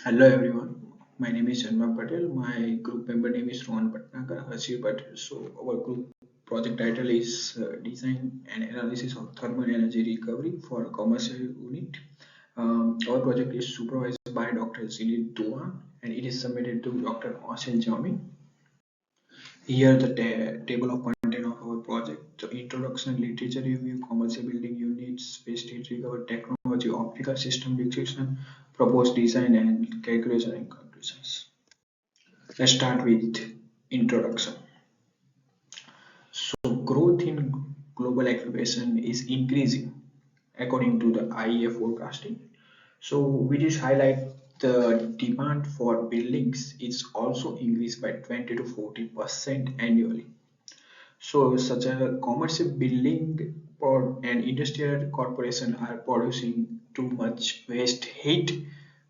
Hello everyone, my name is Janma Patel. My group member name is Rohan Patnakar, Harshit Patel. So our group project title is Design and Analysis of Thermal Energy Recovery for a Commercial Unit. Our project is supervised by Dr. Zilid Dua and it is submitted to Dr. Asil Jami. Here the table of content of our project. So introduction, literature review, commercial building units, waste heat recovery technology, optical system description, proposed design and calculation and conclusions. Let's start with introduction. So growth in global occupation is increasing according to the IEA forecasting. So we just highlight the demand for buildings is also increased by 20 to 40% annually. So such a commercial building or an industrial corporation are producing too much waste heat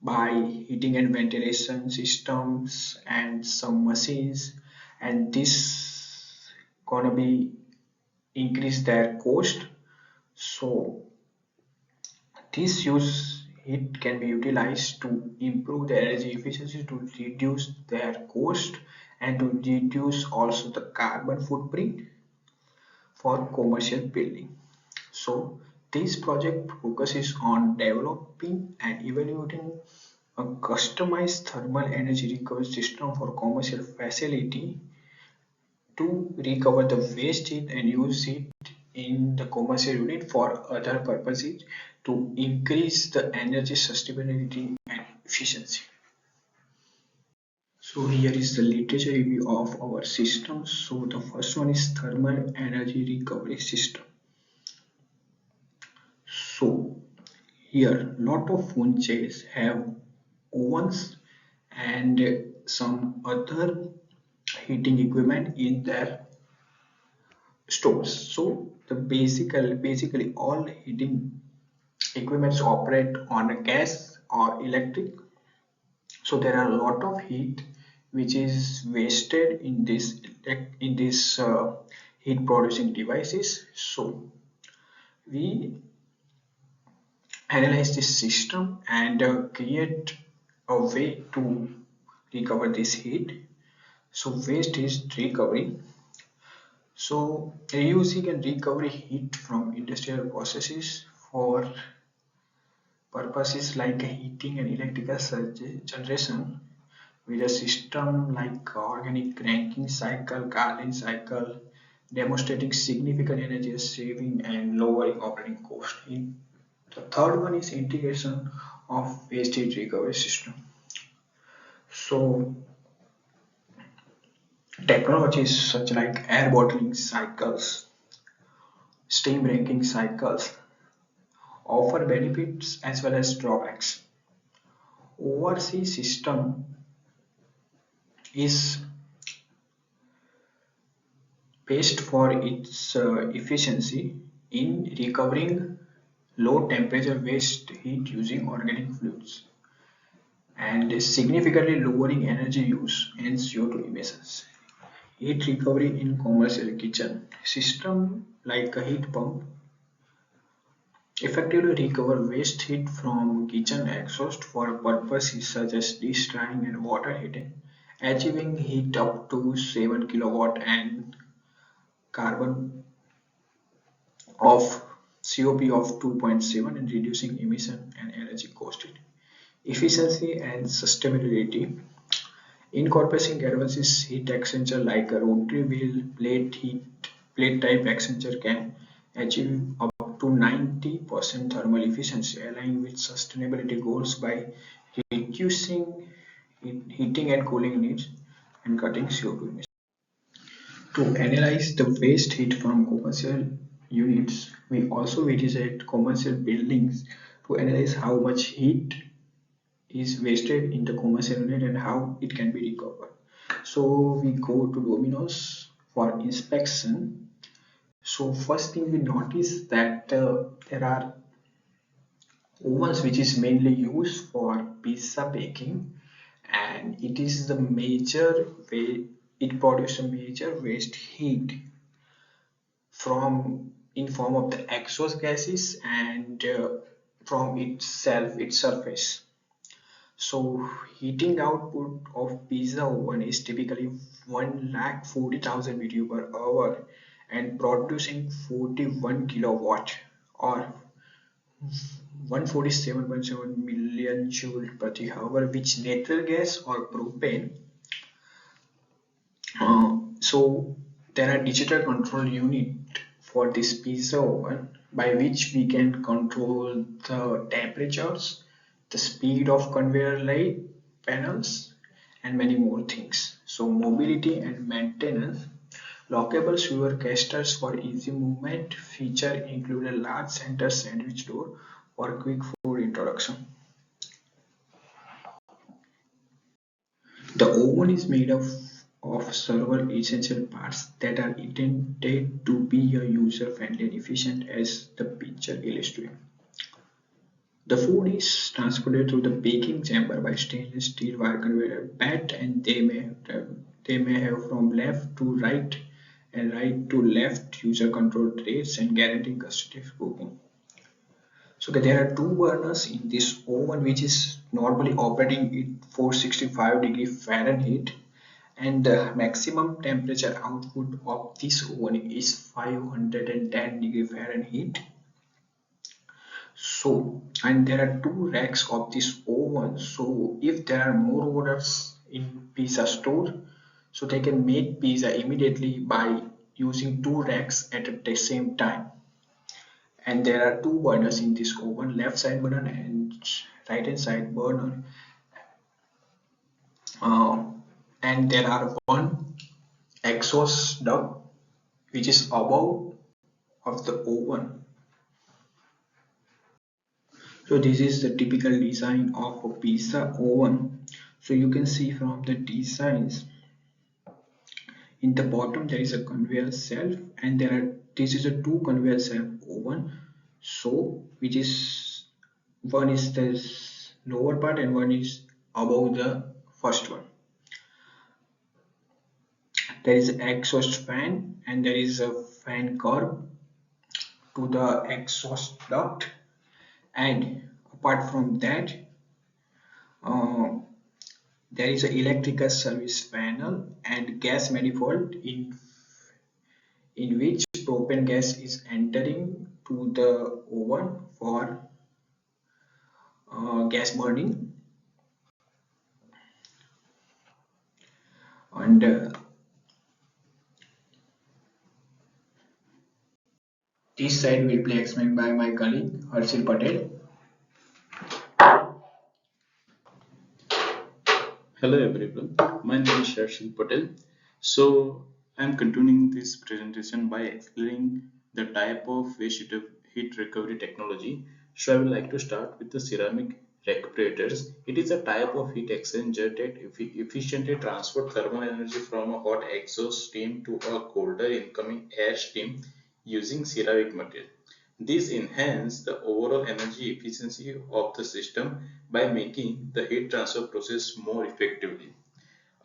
by heating and ventilation systems and some machines, and this gonna be increase their cost. So this use heat can be utilized to improve the energy efficiency to reduce their cost and to reduce also the carbon footprint for commercial building. So this project focuses on developing and evaluating a customized thermal energy recovery system for commercial facility to recover the waste heat and use it in the commercial unit for other purposes to increase the energy sustainability and efficiency. So here is the literature review of our system. So the first one is thermal energy recovery system. So here lot of phone chains have ovens and some other heating equipment in their stores. So the basically all heating equipments operate on a gas or electric. So there are a lot of heat which is wasted in this heat producing devices. So we analyze this system and create a way to recover this heat. So waste is recovery. So reusing and recovery heat from industrial processes for purposes like heating and electrical generation with a system like organic cranking cycle, Carlin cycle, demonstrating significant energy saving and lowering operating cost. The third one is integration of waste heat recovery system. So technologies such like air bottling cycles, steam ranking cycles offer benefits as well as drawbacks. Overseas system is based for its efficiency in recovering low temperature waste heat using organic fluids and significantly lowering energy use and CO2 emissions. Heat recovery in commercial kitchen system like a heat pump effectively recover waste heat from kitchen exhaust for purposes such as dish drying and water heating, achieving heat up to 7 kilowatt and carbon of COP of 2.7 and reducing emission and energy cost. Efficiency and sustainability. Incorporating advances heat exchanger like a rotary wheel plate type exchanger can achieve up to 90% thermal efficiency, aligning with sustainability goals by reducing heating and cooling needs and cutting CO2 emissions. To analyze the waste heat from commercial units, we also visit commercial buildings to analyze how much heat is wasted in the commercial unit and how it can be recovered. So we go to Domino's for inspection. So first thing we notice that there are ovens which is mainly used for pizza baking, and it is the major way it produces a major waste heat from in form of the exhaust gases and from its surface. So heating output of pizza oven is typically 1,40,000 BTU per hour and producing 41 kilowatt or 147.7 million joule per hour, which natural gas or propane. So there are digital control unit for this pizza oven by which we can control the temperatures, the speed of conveyor light panels, and many more things. So mobility and maintenance. Lockable sewer casters for easy movement feature include a large center sandwich door for quick food introduction. The oven is made of several essential parts that are intended to be user-friendly and efficient as the picture illustrates. The food is transported through the baking chamber by stainless steel wire conveyor belt and they may have from left to right and right to left user controlled rates and guaranteeing constructive cooking. So okay, there are two burners in this oven which is normally operating at 465 degree Fahrenheit and the maximum temperature output of this oven is 510 degree Fahrenheit. So, and there are two racks of this oven. So, if there are more orders in pizza store, so they can make pizza immediately by using two racks at the same time. And there are two burners in this oven, left side burner and right hand side burner. Uh, and there are one exhaust duct which is above of the oven. So this is the typical design of a pizza oven. So you can see from the designs in the bottom there is a conveyor shelf and there are this is a two conveyor shelf oven. So which is one is the lower part and one is above the first one. There is exhaust fan and there is a fan curve to the exhaust duct and apart from that uh, there is an electrical service panel and gas manifold in which propane gas is entering to the oven for gas burning and this side will be explained by my colleague Harshil Patel. Hello everyone, my name is Harshil Patel. So I'm continuing this presentation by explaining the type of heat recovery technology. So I would like to start with the ceramic recuperators. It is a type of heat exchanger that efficiently transfer thermal energy from a hot exhaust steam to a colder incoming air stream using ceramic material. This enhances the overall energy efficiency of the system by making the heat transfer process more effectively.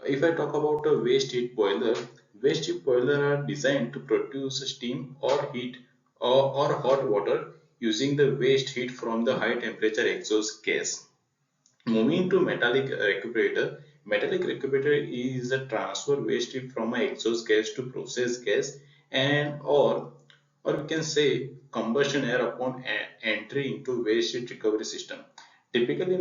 If I talk about a waste heat boiler are designed to produce steam or heat or hot water using the waste heat from the high temperature exhaust gas. Moving to metallic recuperator is a transfer waste heat from an exhaust gas to process gas and or we can say combustion air upon entry into waste heat recovery system. It typically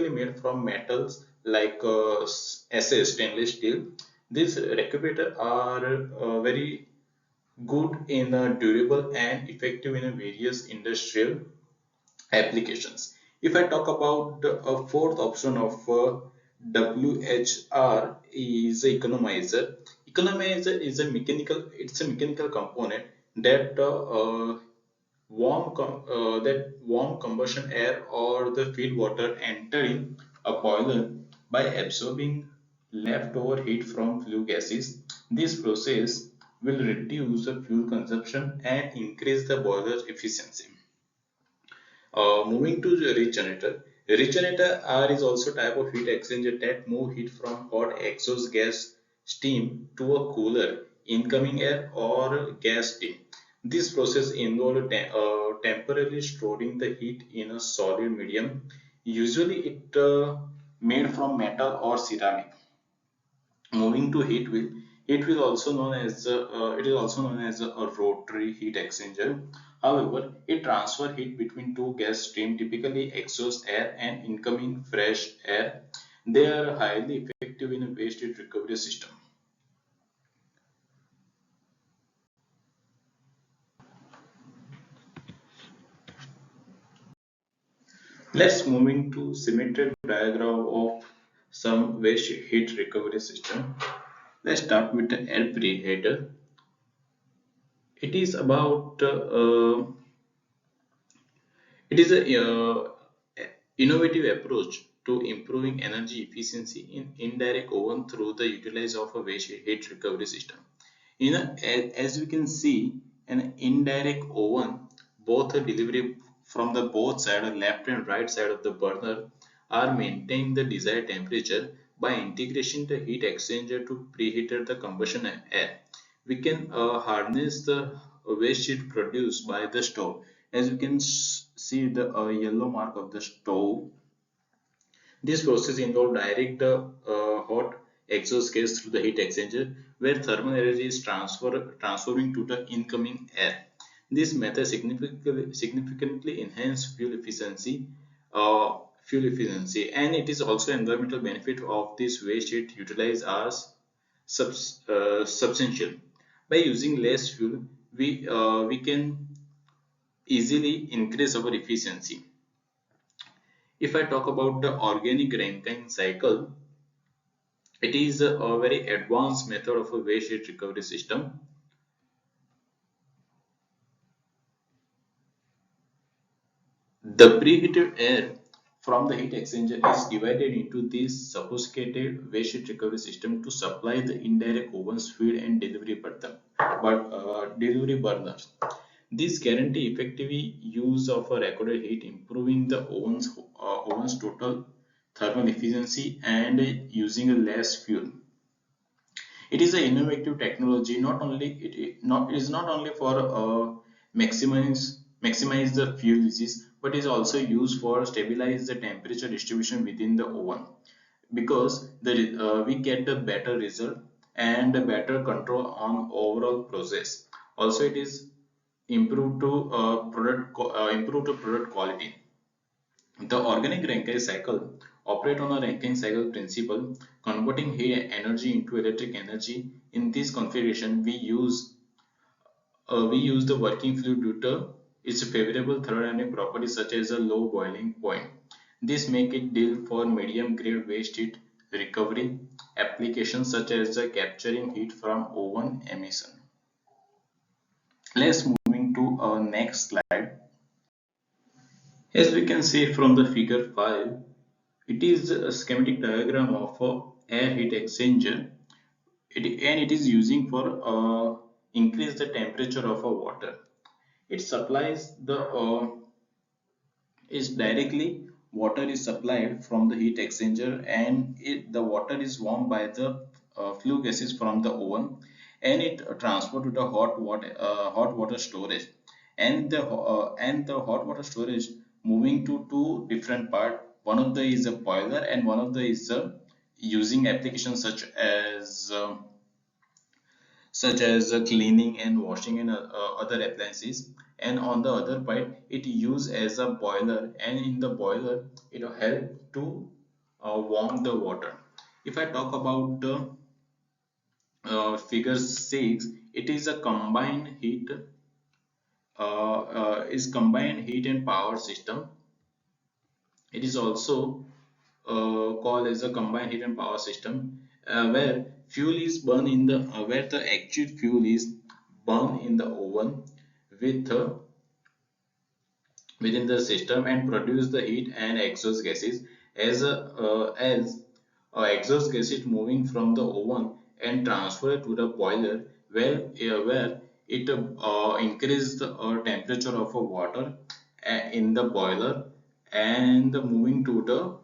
made from metals like SS stainless steel. These recuperator are very good in durable and effective in various industrial applications. If I talk about a fourth option of WHR is a economizer. Economizer is it's a mechanical component that warm combustion air or the feed water enter in a boiler by absorbing leftover heat from flue gases. This process will reduce the fuel consumption and increase the boiler's efficiency. Moving to the regenerator. Regenerator R is also type of heat exchanger that move heat from hot exhaust gas steam to a cooler incoming air or gas steam. This process involves temporarily storing the heat in a solid medium Usually it made from metal or ceramic. Moving to heat wheel also known as it is also known as a rotary heat exchanger. However, it transfer heat between two gas streams, typically exhaust air and incoming fresh air. They are highly effective in a waste heat recovery system. Let's moving to symmetric diagram of some waste heat recovery system. Let's start with the air preheater. It is about It is a innovative approach to improving energy efficiency in indirect oven through the utilize of a waste heat recovery system. As we can see, an indirect oven, both a delivery from the both side, left and right side of the burner, are maintain the desired temperature by integration the heat exchanger to preheat the combustion air. We can harness the waste heat produced by the stove. As you can see the yellow mark of the stove, this process involves direct hot exhaust gas through the heat exchanger, where thermal energy is transferring to the incoming air. This method significantly enhances fuel efficiency, and it is also environmental benefit of this waste heat utilized as substantial. By using less fuel, we can easily increase our efficiency. If I talk about the organic Rankine cycle, it is a very advanced method of a waste heat recovery system. The preheated air from the heat exchanger is divided into this sophisticated waste heat recovery system to supply the indirect oven's feed and delivery burners. This guarantee effective use of a recorded heat, improving the oven's total thermal efficiency and using less fuel. It is an innovative technology. Not only it not is not only for maximize the fuel usage, but is also used for stabilize the temperature distribution within the oven, because we get the better result and a better control on overall process. Also, it is improve to product quality. The organic Rankine cycle operate on a Rankine cycle principle, converting heat energy into electric energy. In this configuration, we use the working fluid due to its favorable thermodynamic properties such as a low boiling point. This make it deal for medium grade waste heat recovery applications such as the capturing heat from oven emission. Let's moving to our next slide. As we can see from the figure 5, it is a schematic diagram of a air heat exchanger, and it is using for increase the temperature of a water. It supplies the is directly water is supplied from the heat exchanger, and the water is warmed by the flue gases from the oven, and it transferred to the hot water storage, and the hot water storage moving to two different part. One of the is a boiler, and one of the is a using applications such as cleaning and washing and other appliances. And on the other part, it used as a boiler, and in the boiler it help to warm the water. If I talk about the figure 6, it is a combined heat and power system. It is also called as a combined heat and power system, where fuel is burned in the where the actual fuel is burned in the oven with within the system and produce the heat and exhaust gases. As exhaust gases moving from the oven and transfer to the boiler, where it increase the temperature of water in the boiler, and moving to the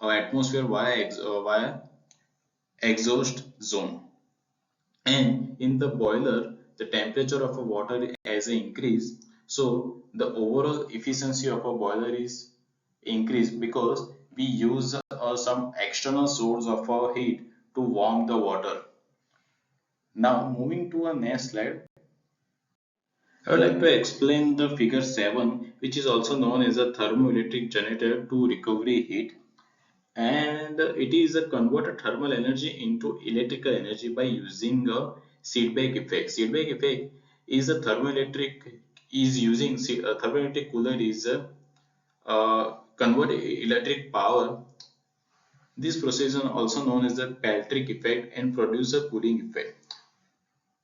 atmosphere via exhaust zone. And in the boiler, the temperature of a water has increased, so the overall efficiency of a boiler is increase because we use some external source of heat to warm the water. Now moving to our next slide, I would like to explain the figure 7, which is also known as a thermoelectric generator to recovery heat, and it is a convert thermal energy into electrical energy by using a seatback effect. Seatback effect is a thermoelectric is using a thermoelectric cooler is a convert electric power. This process is also known as the Patrick effect and produce a cooling effect.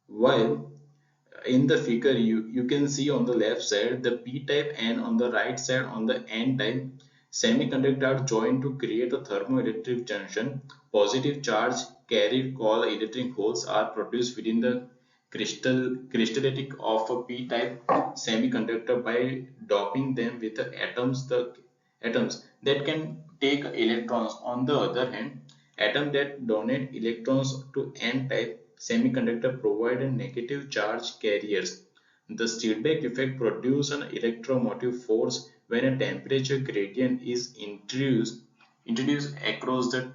While in the figure you can see on the left side the p-type and on the right side on the n-type semiconductor are joined to create a thermoelectric junction. Positive charge carried called electric holes are produced within the crystallitic of a p-type semiconductor by doping them with the atoms that can take electrons. On the other hand, atoms that donate electrons to n-type semiconductor provide a negative charge carriers. The feedback effect produces an electromotive force when a temperature gradient is introduced across the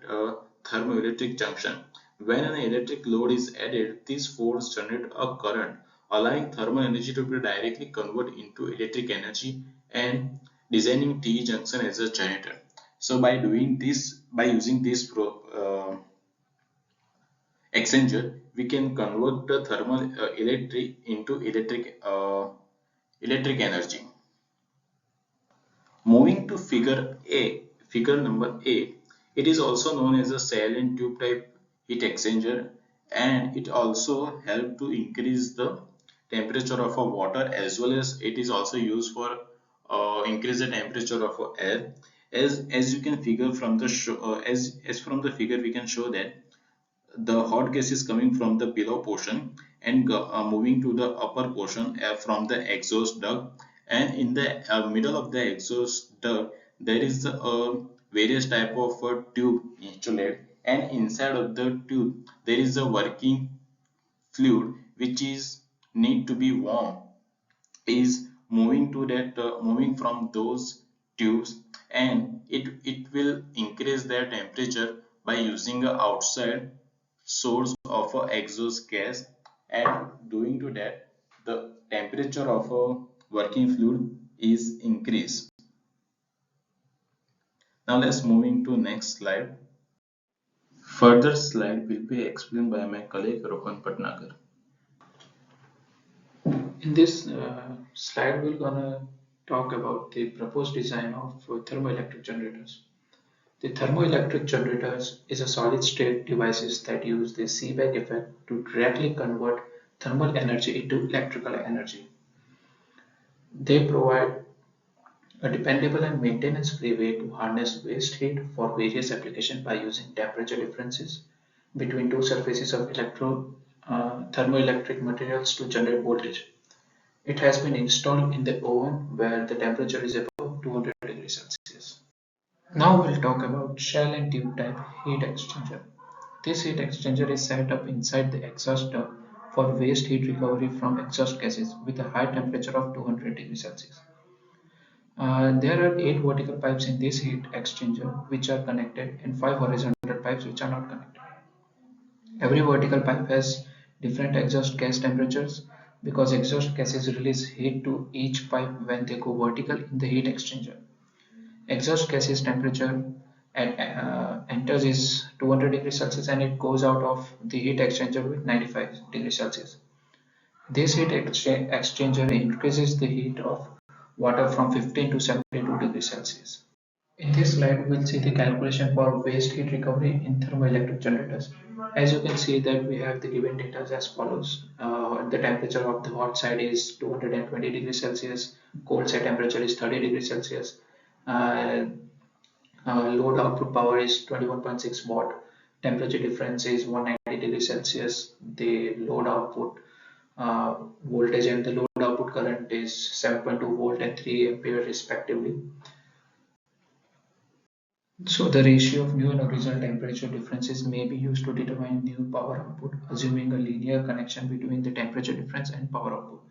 thermoelectric junction. When an electric load is added, this force generates a current, allowing thermal energy to be directly converted into electric energy and designing T junction as a generator. So by doing this, by using this exchanger, we can convert the thermal electric into electric energy. Moving to figure number 8, it is also known as a cell and tube type heat exchanger, and it also help to increase the temperature of a water, as well as it is also used for increase the temperature of air. As you can figure from the as from the figure we can show that the hot gas is coming from the below portion and moving to the upper portion from the exhaust duct, and in the middle of the exhaust duct there is various type of tube installed, and inside of the tube there is a working fluid which is need to be warm, is moving to that moving from those tubes, and it will increase their temperature by using a outside source of a exhaust gas, and doing to that the temperature of a working fluid is increased. Now let's moving to next slide. Further slide will be explained by my colleague Rohan Patnagar. In this slide, we're gonna talk about the proposed design of thermoelectric generators. The thermoelectric generators is a solid-state devices that use the Seebeck effect to directly convert thermal energy into electrical energy. They provide a dependable and maintenance-free way to harness waste heat for various applications by using temperature differences between two surfaces of thermoelectric materials to generate voltage. It has been installed in the oven where the temperature is above 200 degrees Celsius. Now we'll talk about shell and tube type heat exchanger. This heat exchanger is set up inside the exhaust duct for waste heat recovery from exhaust gases with a high temperature of 200 degrees Celsius. There are 8 vertical pipes in this heat exchanger which are connected and 5 horizontal pipes which are not connected. Every vertical pipe has different exhaust gas temperatures because exhaust gases release heat to each pipe when they go vertical in the heat exchanger. Exhaust gases temperature enters is 200 degrees Celsius and it goes out of the heat exchanger with 95 degrees Celsius. This heat exchanger increases the heat of water from 15 to 72 degrees Celsius. In this slide, we'll see the calculation for waste heat recovery in thermoelectric generators. As you can see that we have the given data as follows. The temperature of the hot side is 220 degrees Celsius, cold side temperature is 30 degrees Celsius, uh, load output power is 21.6 watt, temperature difference is 190 degrees Celsius, the load output voltage and the load output current is 7.2 volt and 3 ampere respectively. So the ratio of new and original temperature differences may be used to determine new power output, assuming a linear connection between the temperature difference and power output.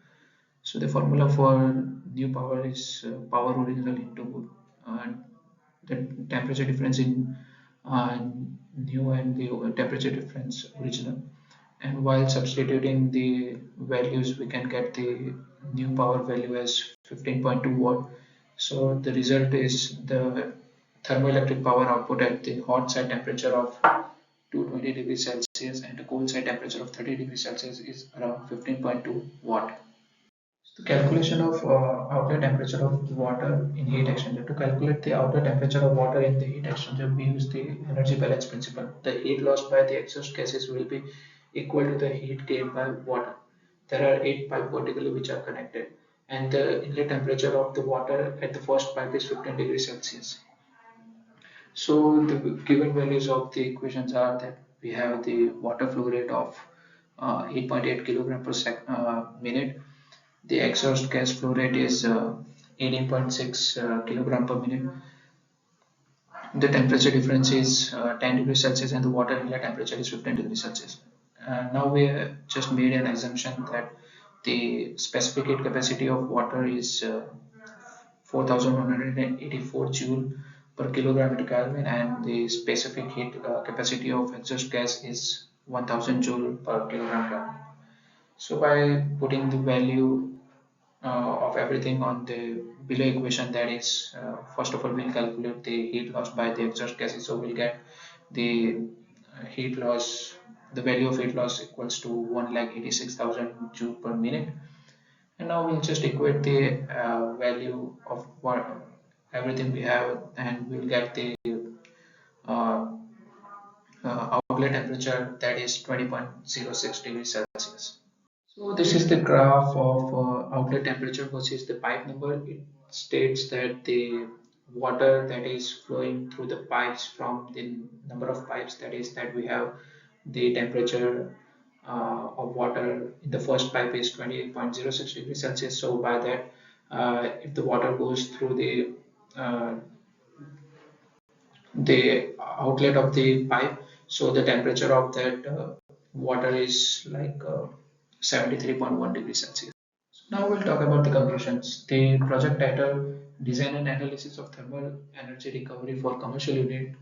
So the formula for new power is power original into the temperature difference in uh, new and the temperature difference original. And while substituting the values, we can get the new power value as 15.2 watt. So the result is the thermoelectric power output at the hot side temperature of 220 degrees Celsius and the cold side temperature of 30 degrees Celsius is around 15.2 watt. The calculation of outlet temperature of water in heat exchanger. To calculate the outlet temperature of water in the heat exchanger, we use the energy balance principle. The heat lost by the exhaust gases will be equal to the heat gained by water. There are 8 pipes vertically which are connected, and the inlet temperature of the water at the first pipe is 15 degrees Celsius. So the given values of the equations are that we have the water flow rate of 8.8 kilogram per minute. The exhaust gas flow rate is 18.6 kilogram per minute. The temperature difference is 10 degrees Celsius and the water inlet temperature is 15 degrees Celsius. Now we just made an assumption that the specific heat capacity of water is 4184 joule per kilogram into Kelvin, and the specific heat capacity of exhaust gas is 1000 joule per kilogram Kelvin. So by putting the value of everything on the below equation, that is, first of all we'll calculate the heat loss by the exhaust gases, so we'll get the heat loss, the value of heat loss equals to 1,86,000 joule per minute. And now we'll just equate the value of what everything we have, and we'll get the uh, outlet temperature, that is 20.06 degrees Celsius. So this is the graph of outlet temperature versus the pipe number. It states that the water that is flowing through the pipes, from the number of pipes, that is that we have the temperature of water in the first pipe is 28.06 degrees Celsius. So by that, if the water goes through the outlet of the pipe, so the temperature of that water is like 73.1 degrees Celsius. So now we'll talk about the conclusions. The project title, Design and Analysis of Thermal Energy Recovery for Commercial Unit,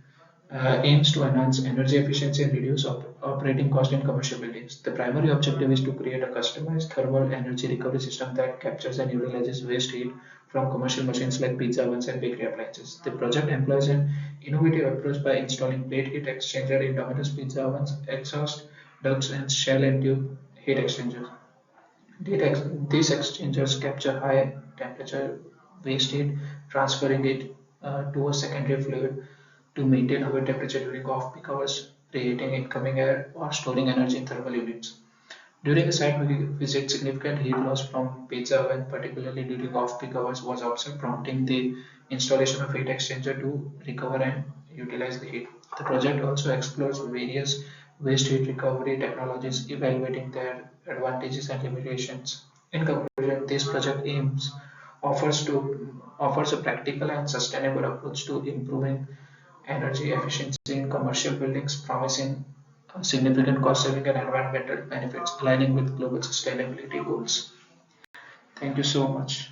aims to enhance energy efficiency and reduce operating cost in commercial buildings. The primary objective is to create a customized thermal energy recovery system that captures and utilizes waste heat from commercial machines like pizza ovens and bakery appliances. The project employs an innovative approach by installing plate heat exchanger in Domino's pizza ovens, exhaust ducts, and shell and tube heat exchangers. These exchangers capture high temperature waste heat, transferring it to a secondary fluid to maintain high temperature during off-peak hours, reheating incoming air, or storing energy in thermal units. During a site visit, significant heat loss from pizza oven, particularly during off-peak hours, was observed, prompting the installation of heat exchanger to recover and utilize the heat. The project also explores various waste heat recovery technologies, evaluating their advantages and limitations. In conclusion, this project aims offers a practical and sustainable approach to improving energy efficiency in commercial buildings, promising significant cost saving and environmental benefits, aligning with global sustainability goals. Thank you so much.